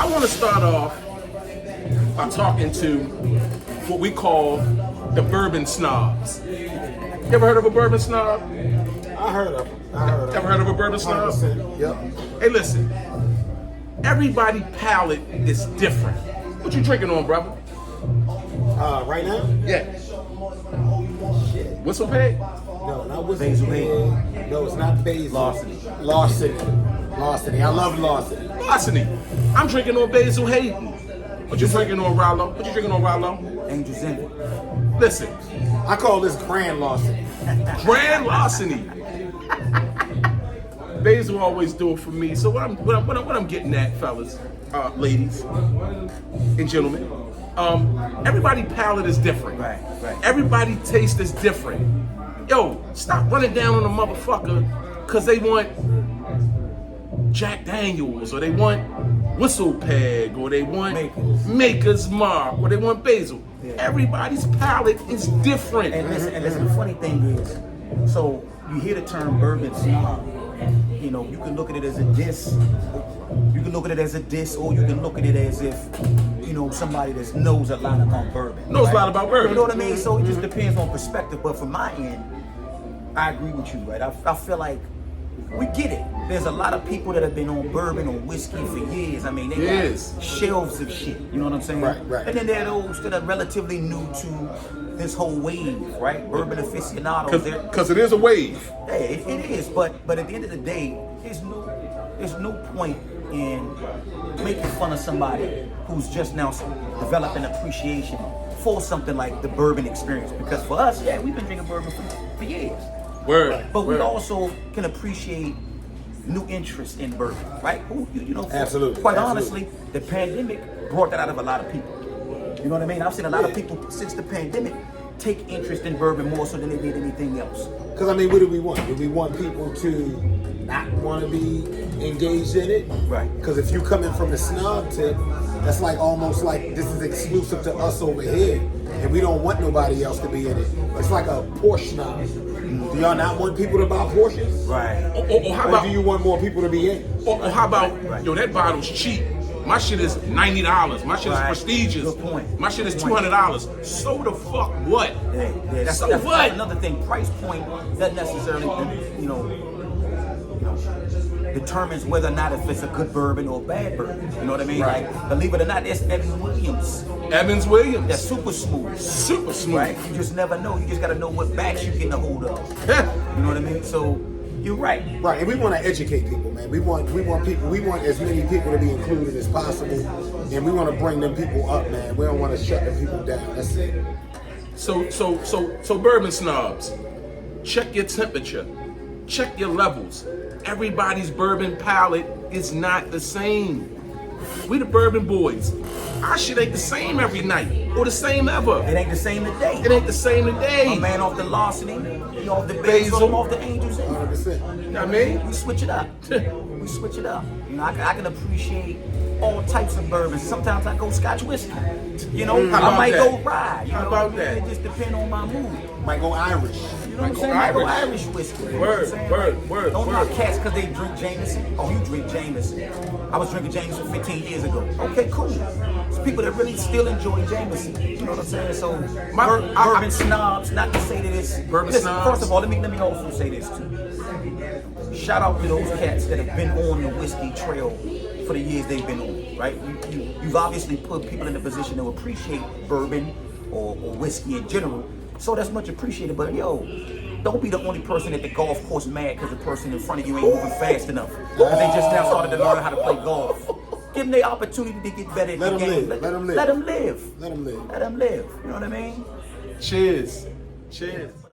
I want to start off by talking to what we call the Bourbon Snobs. You ever heard of a Bourbon Snob? I heard of them. Ever heard of a Bourbon Snob? 100%. Yep. Hey, listen. Everybody's palate is different. What you drinking on, brother? Right now? Yeah. Whistle peg? No, not Whiskey. Basilhayden. No, it's not Basil. Larseny. I love Larseny. Larseny. I'm drinking on Basilhayden. What you drinking on, Rollo? What you drinking on, Rollo? Angelsenvy. Listen. I call this Grand Larseny. Grand Larseny. Basil always do it for me. So what I'm getting at, fellas, ladies, and gentlemen, everybody palate is different. Right. Everybody taste is different. Yo, stop running down on a motherfucker because they want Jack Daniels or they want Whistle Peg or they want Maker's Mark or they want Basil. Yeah. Everybody's palate is different. And listen, the funny thing is, so you hear the term bourbon snob. You know, you can look at it as a diss. You can look at it as a diss, or you can look at it as if, you know, somebody that knows a lot about bourbon. Knows a lot about bourbon. You know what I mean? So it just depends on perspective. But from my end, I agree with you, right? I feel like we get it. There's a lot of people that have been on bourbon or whiskey for years. I mean, they got shelves of shit. You know what I'm saying? Right. And then there are those that are relatively new to this whole wave, right? Bourbon aficionados. Because it is a wave. Hey, it is. But at the end of the day, there's no point in making fun of somebody who's just now developing appreciation for something like the bourbon experience. Because for us, yeah, we've been drinking bourbon for years. Word. But we also can appreciate new interest in bourbon, right? You know, Absolutely. Quite honestly, the pandemic brought that out of a lot of people. You know what I mean? I've seen a lot of people since the pandemic take interest in bourbon more so than they did anything else. Because, I mean, what do we want? Do we want people to not want to be engaged in it? Right. Because if you come in from the snob tip, that's like almost like this is exclusive to us over here, and we don't want nobody else to be in it. It's like a Porsche snob. Do y'all not want people to buy Porsches? Right. Or how about, do you want more people to be in? Or how about, yo, that bottle's cheap. My shit is $90. My shit is prestigious. Good point. My shit is $200. So the fuck what? Yeah, that's another thing. Price point doesn't necessarily, you know, determines whether or not if it's a good bourbon or a bad bourbon. You know what I mean? Right. Like, believe it or not, there's Evans Williams. Evans Williams. That's super smooth. Super smooth. Right? You just never know. You just got to know what batch you're getting a hold of. You know what I mean? So you're right. Right, and we want to educate people, man. We want as many people to be included as possible, and we want to bring them people up, man. We don't want to shut them people down. That's it. So Bourbon Snobs, check your temperature, check your levels. Everybody's bourbon palate is not the same. We the Bourbon Boys. Our shit ain't the same every night or the same ever. It ain't the same today. It ain't the same today. A man off the Larseny, you off the Basil. Basil, off the Angels. 100%. You know what I mean? We switch it up. We switch it up. You know, I can appreciate all types of bourbons. Sometimes I go Scotch whiskey. You know, I might go rye. You know, How about that? It just depends on my mood. Might go Irish. You know what I'm saying? I go Irish whiskey. You know what I'm saying? Word. Don't knock cats because they drink Jameson. Oh, you drink Jameson. I was drinking Jameson 15 years ago. Okay, cool. It's people that really still enjoy Jameson. You know what I'm saying? So, bourbon snobs, not to say that it's... Bourbon snobs. First of all, let me also say this too. Shout out to those cats that have been on the whiskey trail for the years they've been on, right? You've obviously put people in a position to appreciate bourbon or whiskey in general. So that's much appreciated, but yo, don't be the only person at the golf course mad because the person in front of you ain't moving fast enough. Because they just now started to learn how to play golf. Give them the opportunity to get better at the game. Let them live. Let them live. Let them live. You know what I mean? Cheers.